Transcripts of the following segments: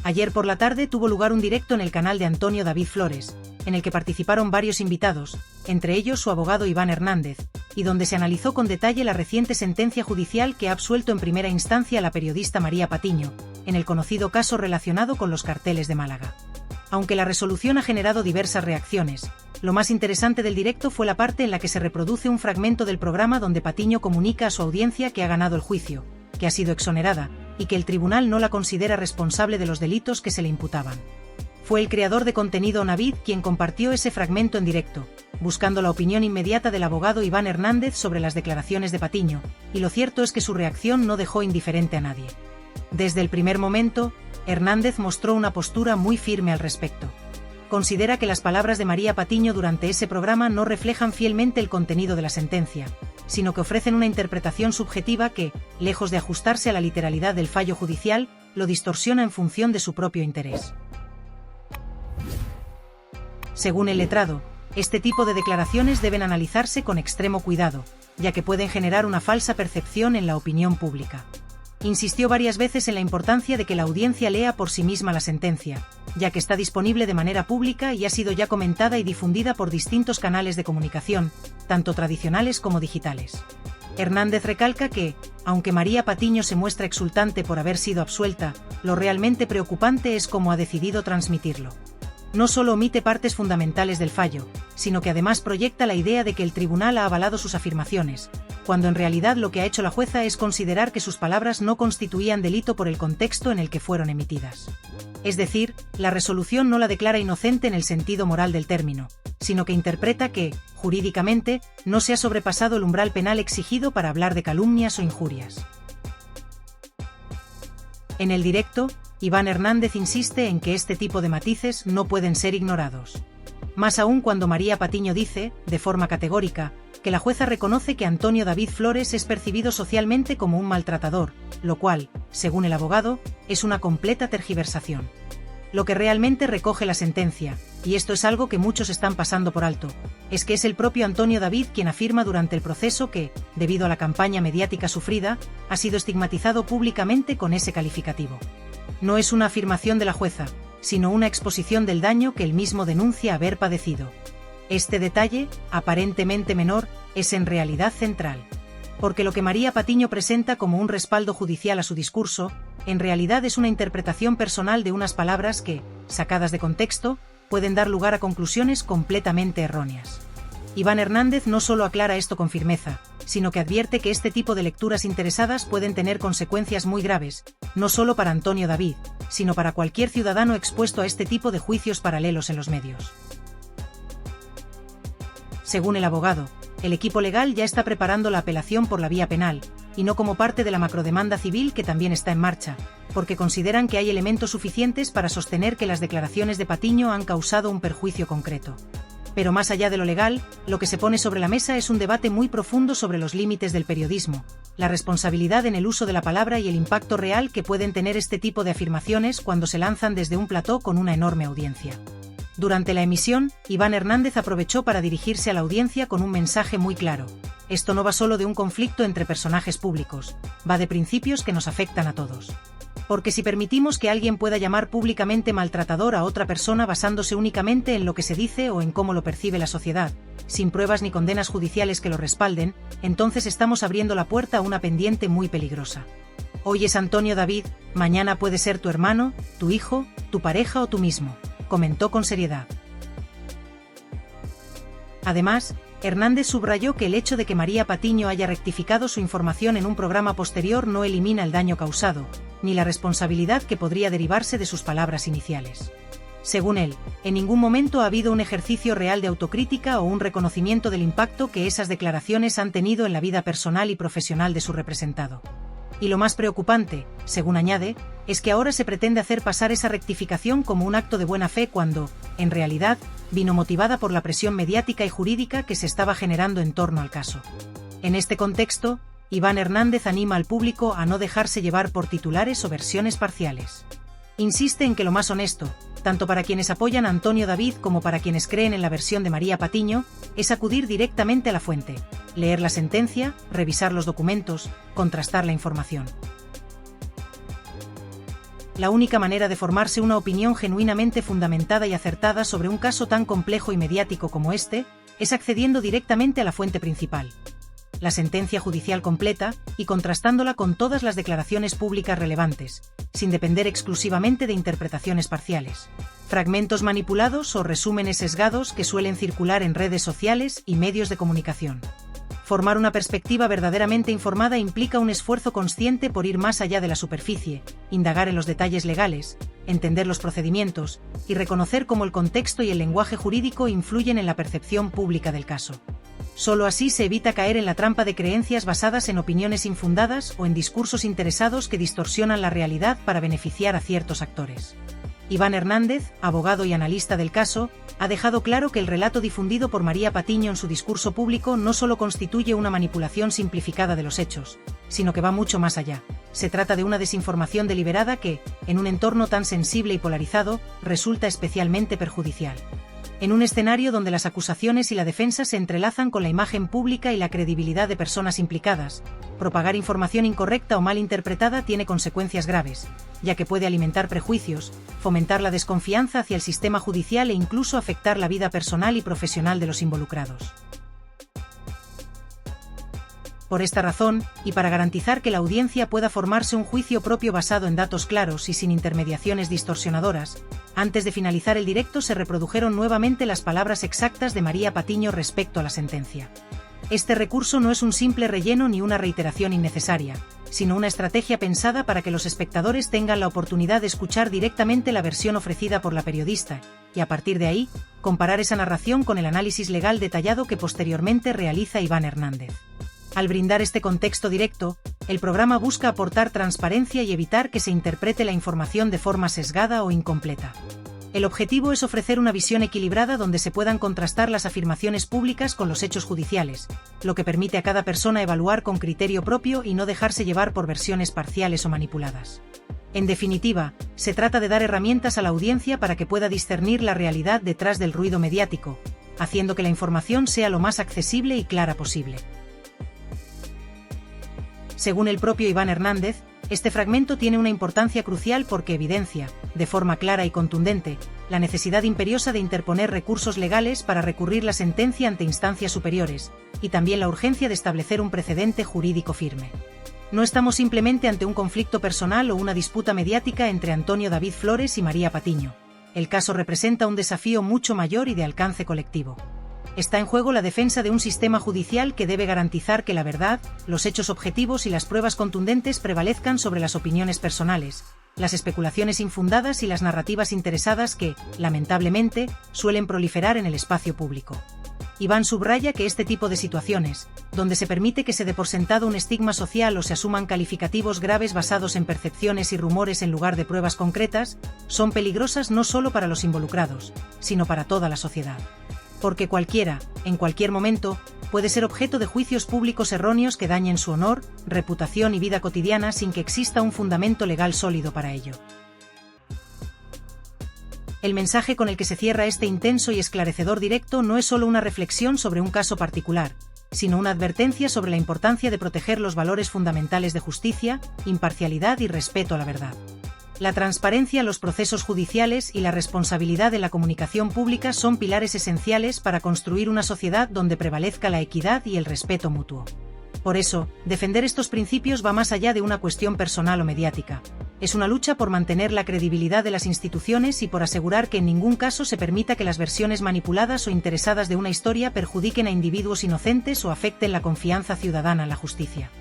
Ayer por la tarde tuvo lugar un directo en el canal de Antonio David Flores, en el que participaron varios invitados, entre ellos su abogado Iván Hernández, y donde se analizó con detalle la reciente sentencia judicial que ha absuelto en primera instancia a la periodista María Patiño, en el conocido caso relacionado con los carteles de Málaga. Aunque la resolución ha generado diversas reacciones, lo más interesante del directo fue la parte en la que se reproduce un fragmento del programa donde Patiño comunica a su audiencia que ha ganado el juicio, que ha sido exonerada, y que el tribunal no la considera responsable de los delitos que se le imputaban. Fue el creador de contenido Navid quien compartió ese fragmento en directo, buscando la opinión inmediata del abogado Iván Hernández sobre las declaraciones de Patiño, y lo cierto es que su reacción no dejó indiferente a nadie. Desde el primer momento, Hernández mostró una postura muy firme al respecto. Considera que las palabras de María Patiño durante ese programa no reflejan fielmente el contenido de la sentencia, sino que ofrecen una interpretación subjetiva que, lejos de ajustarse a la literalidad del fallo judicial, lo distorsiona en función de su propio interés. Según el letrado, este tipo de declaraciones deben analizarse con extremo cuidado, ya que pueden generar una falsa percepción en la opinión pública. Insistió varias veces en la importancia de que la audiencia lea por sí misma la sentencia, ya que está disponible de manera pública y ha sido ya comentada y difundida por distintos canales de comunicación, tanto tradicionales como digitales. Hernández recalca que, aunque María Patiño se muestra exultante por haber sido absuelta, lo realmente preocupante es cómo ha decidido transmitirlo. No solo omite partes fundamentales del fallo, sino que además proyecta la idea de que el tribunal ha avalado sus afirmaciones, cuando en realidad lo que ha hecho la jueza es considerar que sus palabras no constituían delito por el contexto en el que fueron emitidas. Es decir, la resolución no la declara inocente en el sentido moral del término, sino que interpreta que, jurídicamente, no se ha sobrepasado el umbral penal exigido para hablar de calumnias o injurias. En el directo, Iván Hernández insiste en que este tipo de matices no pueden ser ignorados. Más aún cuando María Patiño dice, de forma categórica, que la jueza reconoce que Antonio David Flores es percibido socialmente como un maltratador, lo cual, según el abogado, es una completa tergiversación. Lo que realmente recoge la sentencia, y esto es algo que muchos están pasando por alto, es que es el propio Antonio David quien afirma durante el proceso que, debido a la campaña mediática sufrida, ha sido estigmatizado públicamente con ese calificativo. No es una afirmación de la jueza, sino una exposición del daño que él mismo denuncia haber padecido. Este detalle, aparentemente menor, es en realidad central. Porque lo que María Patiño presenta como un respaldo judicial a su discurso, en realidad es una interpretación personal de unas palabras que, sacadas de contexto, pueden dar lugar a conclusiones completamente erróneas. Iván Hernández no solo aclara esto con firmeza, sino que advierte que este tipo de lecturas interesadas pueden tener consecuencias muy graves, no solo para Antonio David, sino para cualquier ciudadano expuesto a este tipo de juicios paralelos en los medios. Según el abogado, el equipo legal ya está preparando la apelación por la vía penal, y no como parte de la macrodemanda civil que también está en marcha, porque consideran que hay elementos suficientes para sostener que las declaraciones de Patiño han causado un perjuicio concreto. Pero más allá de lo legal, lo que se pone sobre la mesa es un debate muy profundo sobre los límites del periodismo, la responsabilidad en el uso de la palabra y el impacto real que pueden tener este tipo de afirmaciones cuando se lanzan desde un plató con una enorme audiencia. Durante la emisión, Iván Hernández aprovechó para dirigirse a la audiencia con un mensaje muy claro. Esto no va solo de un conflicto entre personajes públicos, va de principios que nos afectan a todos. Porque si permitimos que alguien pueda llamar públicamente maltratador a otra persona basándose únicamente en lo que se dice o en cómo lo percibe la sociedad, sin pruebas ni condenas judiciales que lo respalden, entonces estamos abriendo la puerta a una pendiente muy peligrosa. Hoy es Antonio David, mañana puede ser tu hermano, tu hijo, tu pareja o tú mismo, comentó con seriedad. Además, Hernández subrayó que el hecho de que María Patiño haya rectificado su información en un programa posterior no elimina el daño causado, ni la responsabilidad que podría derivarse de sus palabras iniciales. Según él, en ningún momento ha habido un ejercicio real de autocrítica o un reconocimiento del impacto que esas declaraciones han tenido en la vida personal y profesional de su representado. Y lo más preocupante, según añade, es que ahora se pretende hacer pasar esa rectificación como un acto de buena fe cuando, en realidad, vino motivada por la presión mediática y jurídica que se estaba generando en torno al caso. En este contexto, Iván Hernández anima al público a no dejarse llevar por titulares o versiones parciales. Insiste en que lo más honesto, tanto para quienes apoyan a Antonio David como para quienes creen en la versión de María Patiño, es acudir directamente a la fuente, leer la sentencia, revisar los documentos, contrastar la información. La única manera de formarse una opinión genuinamente fundamentada y acertada sobre un caso tan complejo y mediático como este, es accediendo directamente a la fuente principal, la sentencia judicial completa, y contrastándola con todas las declaraciones públicas relevantes, sin depender exclusivamente de interpretaciones parciales, fragmentos manipulados o resúmenes sesgados que suelen circular en redes sociales y medios de comunicación. Formar una perspectiva verdaderamente informada implica un esfuerzo consciente por ir más allá de la superficie, indagar en los detalles legales, entender los procedimientos, y reconocer cómo el contexto y el lenguaje jurídico influyen en la percepción pública del caso. Solo así se evita caer en la trampa de creencias basadas en opiniones infundadas o en discursos interesados que distorsionan la realidad para beneficiar a ciertos actores. Iván Hernández, abogado y analista del caso, ha dejado claro que el relato difundido por María Patiño en su discurso público no solo constituye una manipulación simplificada de los hechos, sino que va mucho más allá. Se trata de una desinformación deliberada que, en un entorno tan sensible y polarizado, resulta especialmente perjudicial. En un escenario donde las acusaciones y la defensa se entrelazan con la imagen pública y la credibilidad de personas implicadas, propagar información incorrecta o mal interpretada tiene consecuencias graves, ya que puede alimentar prejuicios, fomentar la desconfianza hacia el sistema judicial e incluso afectar la vida personal y profesional de los involucrados. Por esta razón, y para garantizar que la audiencia pueda formarse un juicio propio basado en datos claros y sin intermediaciones distorsionadoras, antes de finalizar el directo se reprodujeron nuevamente las palabras exactas de María Patiño respecto a la sentencia. Este recurso no es un simple relleno ni una reiteración innecesaria, sino una estrategia pensada para que los espectadores tengan la oportunidad de escuchar directamente la versión ofrecida por la periodista, y a partir de ahí, comparar esa narración con el análisis legal detallado que posteriormente realiza Iván Hernández. Al brindar este contexto directo, el programa busca aportar transparencia y evitar que se interprete la información de forma sesgada o incompleta. El objetivo es ofrecer una visión equilibrada donde se puedan contrastar las afirmaciones públicas con los hechos judiciales, lo que permite a cada persona evaluar con criterio propio y no dejarse llevar por versiones parciales o manipuladas. En definitiva, se trata de dar herramientas a la audiencia para que pueda discernir la realidad detrás del ruido mediático, haciendo que la información sea lo más accesible y clara posible. Según el propio Iván Hernández, este fragmento tiene una importancia crucial porque evidencia, de forma clara y contundente, la necesidad imperiosa de interponer recursos legales para recurrir la sentencia ante instancias superiores, y también la urgencia de establecer un precedente jurídico firme. No estamos simplemente ante un conflicto personal o una disputa mediática entre Antonio David Flores y María Patiño. El caso representa un desafío mucho mayor y de alcance colectivo. Está en juego la defensa de un sistema judicial que debe garantizar que la verdad, los hechos objetivos y las pruebas contundentes prevalezcan sobre las opiniones personales, las especulaciones infundadas y las narrativas interesadas que, lamentablemente, suelen proliferar en el espacio público. Iván subraya que este tipo de situaciones, donde se permite que se dé por sentado un estigma social o se asuman calificativos graves basados en percepciones y rumores en lugar de pruebas concretas, son peligrosas no solo para los involucrados, sino para toda la sociedad. Porque cualquiera, en cualquier momento, puede ser objeto de juicios públicos erróneos que dañen su honor, reputación y vida cotidiana sin que exista un fundamento legal sólido para ello. El mensaje con el que se cierra este intenso y esclarecedor directo no es solo una reflexión sobre un caso particular, sino una advertencia sobre la importancia de proteger los valores fundamentales de justicia, imparcialidad y respeto a la verdad. La transparencia en los procesos judiciales y la responsabilidad en la comunicación pública son pilares esenciales para construir una sociedad donde prevalezca la equidad y el respeto mutuo. Por eso, defender estos principios va más allá de una cuestión personal o mediática. Es una lucha por mantener la credibilidad de las instituciones y por asegurar que en ningún caso se permita que las versiones manipuladas o interesadas de una historia perjudiquen a individuos inocentes o afecten la confianza ciudadana en la justicia.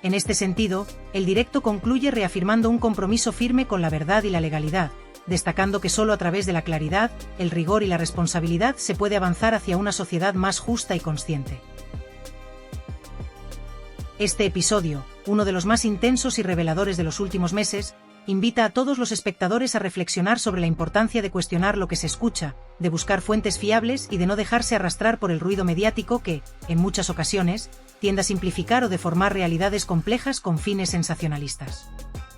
En este sentido, el directo concluye reafirmando un compromiso firme con la verdad y la legalidad, destacando que solo a través de la claridad, el rigor y la responsabilidad se puede avanzar hacia una sociedad más justa y consciente. Este episodio, uno de los más intensos y reveladores de los últimos meses, invita a todos los espectadores a reflexionar sobre la importancia de cuestionar lo que se escucha, de buscar fuentes fiables y de no dejarse arrastrar por el ruido mediático que, en muchas ocasiones, tiende a simplificar o deformar realidades complejas con fines sensacionalistas.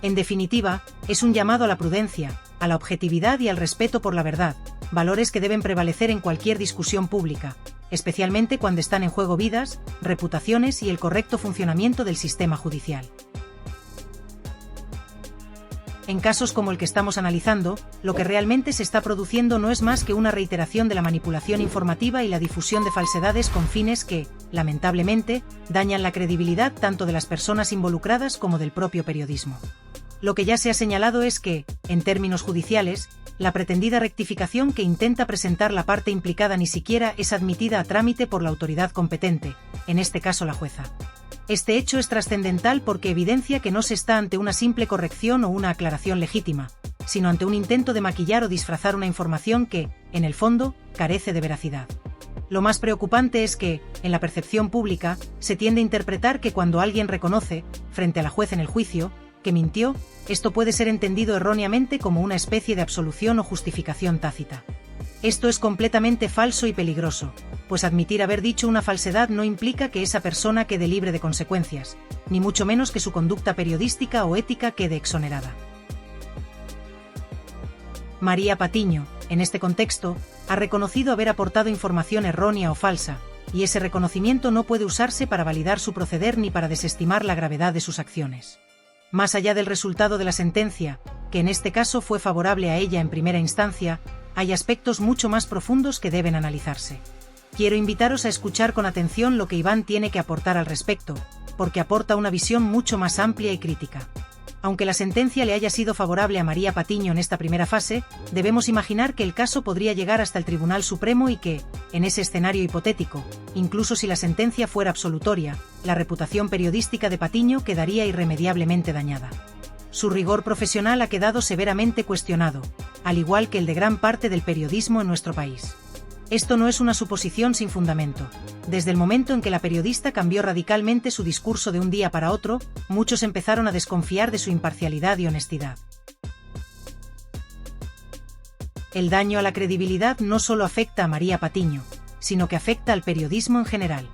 En definitiva, es un llamado a la prudencia, a la objetividad y al respeto por la verdad, valores que deben prevalecer en cualquier discusión pública, especialmente cuando están en juego vidas, reputaciones y el correcto funcionamiento del sistema judicial. En casos como el que estamos analizando, lo que realmente se está produciendo no es más que una reiteración de la manipulación informativa y la difusión de falsedades con fines que, lamentablemente, dañan la credibilidad tanto de las personas involucradas como del propio periodismo. Lo que ya se ha señalado es que, en términos judiciales, la pretendida rectificación que intenta presentar la parte implicada ni siquiera es admitida a trámite por la autoridad competente, en este caso la jueza. Este hecho es trascendental porque evidencia que no se está ante una simple corrección o una aclaración legítima, sino ante un intento de maquillar o disfrazar una información que, en el fondo, carece de veracidad. Lo más preocupante es que, en la percepción pública, se tiende a interpretar que cuando alguien reconoce, frente a la juez en el juicio, que mintió, esto puede ser entendido erróneamente como una especie de absolución o justificación tácita. Esto es completamente falso y peligroso, pues admitir haber dicho una falsedad no implica que esa persona quede libre de consecuencias, ni mucho menos que su conducta periodística o ética quede exonerada. María Patiño, en este contexto, ha reconocido haber aportado información errónea o falsa, y ese reconocimiento no puede usarse para validar su proceder ni para desestimar la gravedad de sus acciones. Más allá del resultado de la sentencia, que en este caso fue favorable a ella en primera instancia, hay aspectos mucho más profundos que deben analizarse. Quiero invitaros a escuchar con atención lo que Iván tiene que aportar al respecto, porque aporta una visión mucho más amplia y crítica. Aunque la sentencia le haya sido favorable a María Patiño en esta primera fase, debemos imaginar que el caso podría llegar hasta el Tribunal Supremo y que, en ese escenario hipotético, incluso si la sentencia fuera absolutoria, la reputación periodística de Patiño quedaría irremediablemente dañada. Su rigor profesional ha quedado severamente cuestionado, al igual que el de gran parte del periodismo en nuestro país. Esto no es una suposición sin fundamento. Desde el momento en que la periodista cambió radicalmente su discurso de un día para otro, muchos empezaron a desconfiar de su imparcialidad y honestidad. El daño a la credibilidad no solo afecta a María Patiño, sino que afecta al periodismo en general.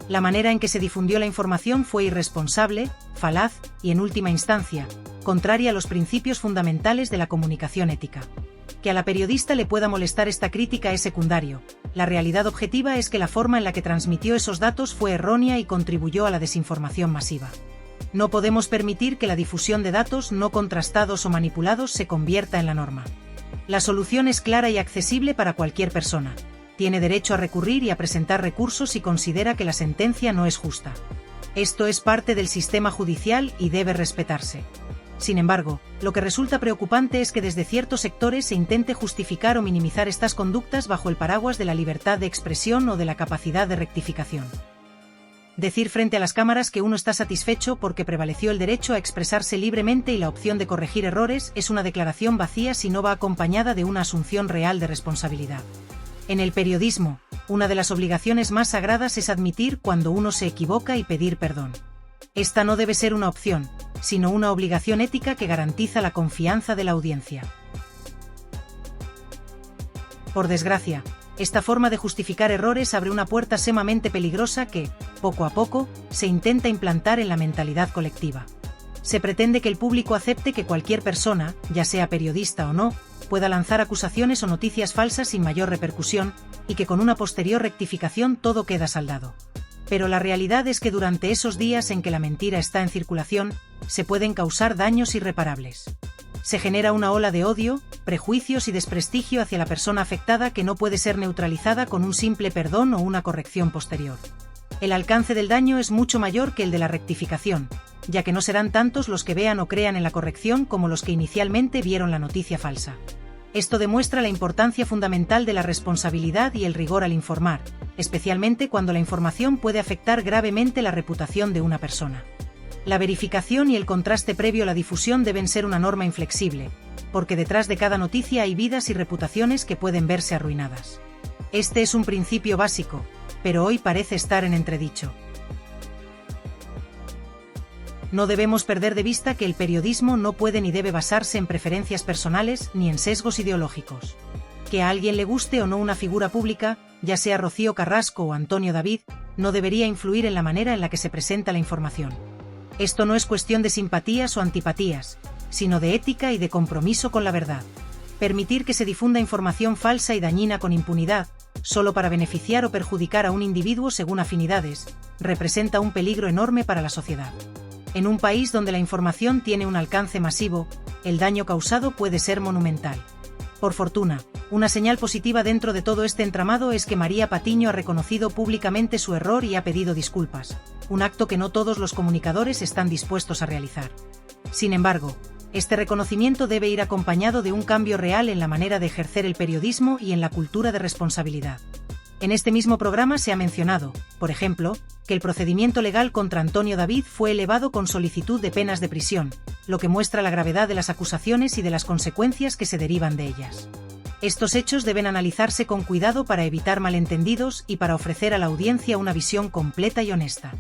La manera en que se difundió la información fue irresponsable, falaz y, en última instancia, contraria a los principios fundamentales de la comunicación ética. Que a la periodista le pueda molestar esta crítica es secundario. La realidad objetiva es que la forma en la que transmitió esos datos fue errónea y contribuyó a la desinformación masiva. No podemos permitir que la difusión de datos no contrastados o manipulados se convierta en la norma. La solución es clara y accesible para cualquier persona. Tiene derecho a recurrir y a presentar recursos si considera que la sentencia no es justa. Esto es parte del sistema judicial y debe respetarse. Sin embargo, lo que resulta preocupante es que desde ciertos sectores se intente justificar o minimizar estas conductas bajo el paraguas de la libertad de expresión o de la capacidad de rectificación. Decir frente a las cámaras que uno está satisfecho porque prevaleció el derecho a expresarse libremente y la opción de corregir errores es una declaración vacía si no va acompañada de una asunción real de responsabilidad. En el periodismo, una de las obligaciones más sagradas es admitir cuando uno se equivoca y pedir perdón. Esta no debe ser una opción, sino una obligación ética que garantiza la confianza de la audiencia. Por desgracia, esta forma de justificar errores abre una puerta sumamente peligrosa que, poco a poco, se intenta implantar en la mentalidad colectiva. Se pretende que el público acepte que cualquier persona, ya sea periodista o no, pueda lanzar acusaciones o noticias falsas sin mayor repercusión, y que con una posterior rectificación todo queda saldado. Pero la realidad es que durante esos días en que la mentira está en circulación, se pueden causar daños irreparables. Se genera una ola de odio, prejuicios y desprestigio hacia la persona afectada que no puede ser neutralizada con un simple perdón o una corrección posterior. El alcance del daño es mucho mayor que el de la rectificación, ya que no serán tantos los que vean o crean en la corrección como los que inicialmente vieron la noticia falsa. Esto demuestra la importancia fundamental de la responsabilidad y el rigor al informar, especialmente cuando la información puede afectar gravemente la reputación de una persona. La verificación y el contraste previo a la difusión deben ser una norma inflexible, porque detrás de cada noticia hay vidas y reputaciones que pueden verse arruinadas. Este es un principio básico, pero hoy parece estar en entredicho. No debemos perder de vista que el periodismo no puede ni debe basarse en preferencias personales ni en sesgos ideológicos. Que a alguien le guste o no una figura pública, ya sea Rocío Carrasco o Antonio David, no debería influir en la manera en la que se presenta la información. Esto no es cuestión de simpatías o antipatías, sino de ética y de compromiso con la verdad. Permitir que se difunda información falsa y dañina con impunidad, solo para beneficiar o perjudicar a un individuo según afinidades, representa un peligro enorme para la sociedad. En un país donde la información tiene un alcance masivo, el daño causado puede ser monumental. Por fortuna, una señal positiva dentro de todo este entramado es que María Patiño ha reconocido públicamente su error y ha pedido disculpas, un acto que no todos los comunicadores están dispuestos a realizar. Sin embargo, este reconocimiento debe ir acompañado de un cambio real en la manera de ejercer el periodismo y en la cultura de responsabilidad. En este mismo programa se ha mencionado, por ejemplo, que el procedimiento legal contra Antonio David fue elevado con solicitud de penas de prisión, lo que muestra la gravedad de las acusaciones y de las consecuencias que se derivan de ellas. Estos hechos deben analizarse con cuidado para evitar malentendidos y para ofrecer a la audiencia una visión completa y honesta.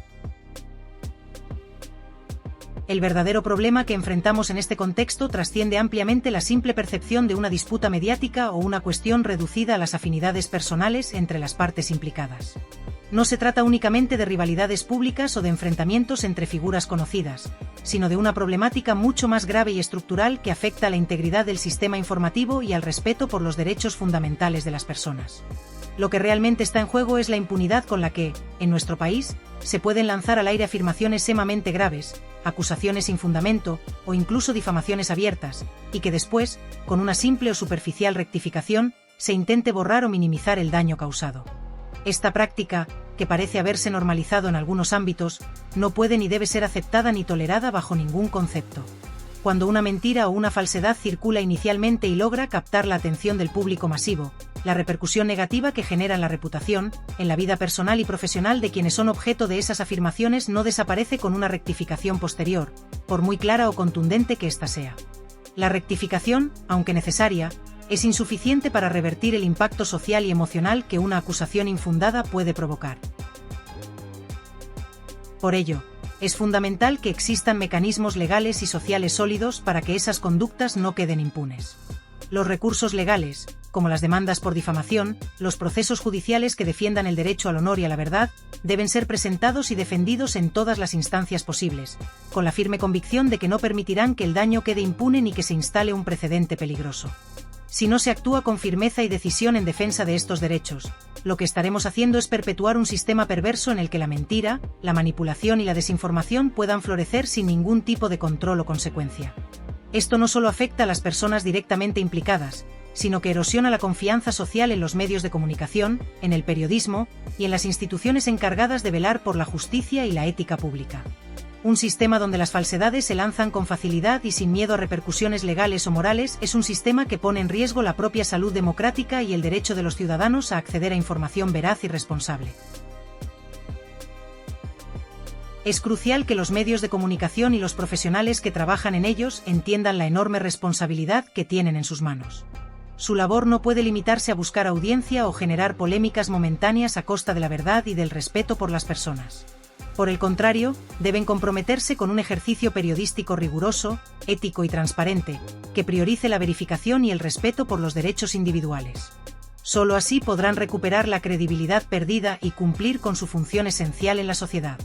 El verdadero problema que enfrentamos en este contexto trasciende ampliamente la simple percepción de una disputa mediática o una cuestión reducida a las afinidades personales entre las partes implicadas. No se trata únicamente de rivalidades públicas o de enfrentamientos entre figuras conocidas, sino de una problemática mucho más grave y estructural que afecta a la integridad del sistema informativo y al respeto por los derechos fundamentales de las personas. Lo que realmente está en juego es la impunidad con la que, en nuestro país, se pueden lanzar al aire afirmaciones sumamente graves, acusaciones sin fundamento o incluso difamaciones abiertas, y que después, con una simple o superficial rectificación, se intente borrar o minimizar el daño causado. Esta práctica, que parece haberse normalizado en algunos ámbitos, no puede ni debe ser aceptada ni tolerada bajo ningún concepto. Cuando una mentira o una falsedad circula inicialmente y logra captar la atención del público masivo, la repercusión negativa que genera en la reputación, en la vida personal y profesional de quienes son objeto de esas afirmaciones no desaparece con una rectificación posterior, por muy clara o contundente que ésta sea. La rectificación, aunque necesaria, es insuficiente para revertir el impacto social y emocional que una acusación infundada puede provocar. Por ello, es fundamental que existan mecanismos legales y sociales sólidos para que esas conductas no queden impunes. Los recursos legales, como las demandas por difamación, los procesos judiciales que defiendan el derecho al honor y a la verdad, deben ser presentados y defendidos en todas las instancias posibles, con la firme convicción de que no permitirán que el daño quede impune ni que se instale un precedente peligroso. Si no se actúa con firmeza y decisión en defensa de estos derechos, lo que estaremos haciendo es perpetuar un sistema perverso en el que la mentira, la manipulación y la desinformación puedan florecer sin ningún tipo de control o consecuencia. Esto no solo afecta a las personas directamente implicadas, sino que erosiona la confianza social en los medios de comunicación, en el periodismo y en las instituciones encargadas de velar por la justicia y la ética pública. Un sistema donde las falsedades se lanzan con facilidad y sin miedo a repercusiones legales o morales es un sistema que pone en riesgo la propia salud democrática y el derecho de los ciudadanos a acceder a información veraz y responsable. Es crucial que los medios de comunicación y los profesionales que trabajan en ellos entiendan la enorme responsabilidad que tienen en sus manos. Su labor no puede limitarse a buscar audiencia o generar polémicas momentáneas a costa de la verdad y del respeto por las personas. Por el contrario, deben comprometerse con un ejercicio periodístico riguroso, ético y transparente, que priorice la verificación y el respeto por los derechos individuales. Solo así podrán recuperar la credibilidad perdida y cumplir con su función esencial en la sociedad.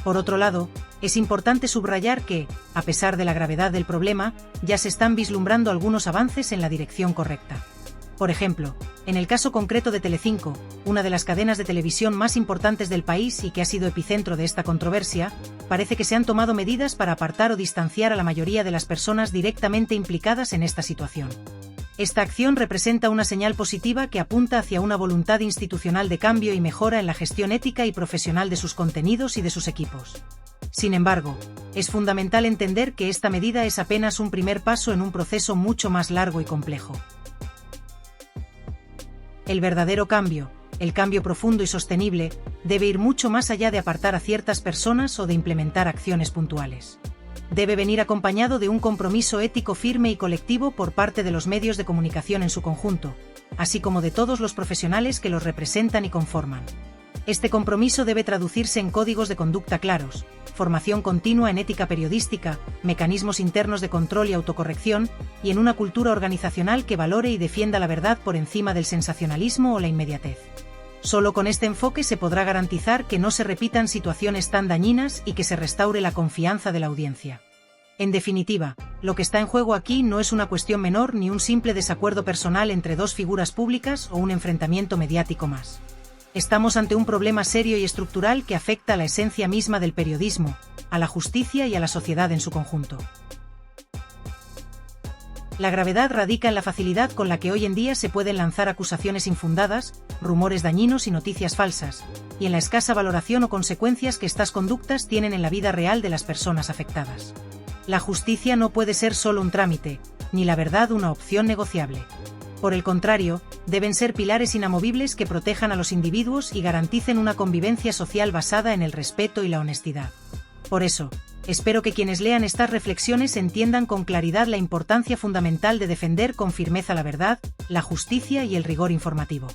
Por otro lado, es importante subrayar que, a pesar de la gravedad del problema, ya se están vislumbrando algunos avances en la dirección correcta. Por ejemplo, en el caso concreto de Telecinco, una de las cadenas de televisión más importantes del país y que ha sido epicentro de esta controversia, parece que se han tomado medidas para apartar o distanciar a la mayoría de las personas directamente implicadas en esta situación. Esta acción representa una señal positiva que apunta hacia una voluntad institucional de cambio y mejora en la gestión ética y profesional de sus contenidos y de sus equipos. Sin embargo, es fundamental entender que esta medida es apenas un primer paso en un proceso mucho más largo y complejo. El verdadero cambio, el cambio profundo y sostenible, debe ir mucho más allá de apartar a ciertas personas o de implementar acciones puntuales. Debe venir acompañado de un compromiso ético firme y colectivo por parte de los medios de comunicación en su conjunto, así como de todos los profesionales que los representan y conforman. Este compromiso debe traducirse en códigos de conducta claros, formación continua en ética periodística, mecanismos internos de control y autocorrección, y en una cultura organizacional que valore y defienda la verdad por encima del sensacionalismo o la inmediatez. Solo con este enfoque se podrá garantizar que no se repitan situaciones tan dañinas y que se restaure la confianza de la audiencia. En definitiva, lo que está en juego aquí no es una cuestión menor ni un simple desacuerdo personal entre dos figuras públicas o un enfrentamiento mediático más. Estamos ante un problema serio y estructural que afecta a la esencia misma del periodismo, a la justicia y a la sociedad en su conjunto. La gravedad radica en la facilidad con la que hoy en día se pueden lanzar acusaciones infundadas, rumores dañinos y noticias falsas, y en la escasa valoración o consecuencias que estas conductas tienen en la vida real de las personas afectadas. La justicia no puede ser solo un trámite, ni la verdad una opción negociable. Por el contrario, deben ser pilares inamovibles que protejan a los individuos y garanticen una convivencia social basada en el respeto y la honestidad. Por eso, espero que quienes lean estas reflexiones entiendan con claridad la importancia fundamental de defender con firmeza la verdad, la justicia y el rigor informativo.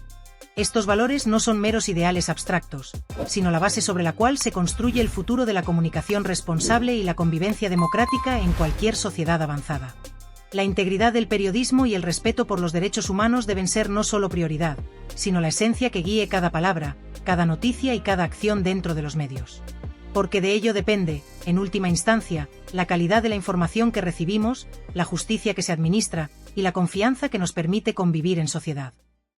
Estos valores no son meros ideales abstractos, sino la base sobre la cual se construye el futuro de la comunicación responsable y la convivencia democrática en cualquier sociedad avanzada. La integridad del periodismo y el respeto por los derechos humanos deben ser no solo prioridad, sino la esencia que guíe cada palabra, cada noticia y cada acción dentro de los medios. Porque de ello depende, en última instancia, la calidad de la información que recibimos, la justicia que se administra y la confianza que nos permite convivir en sociedad.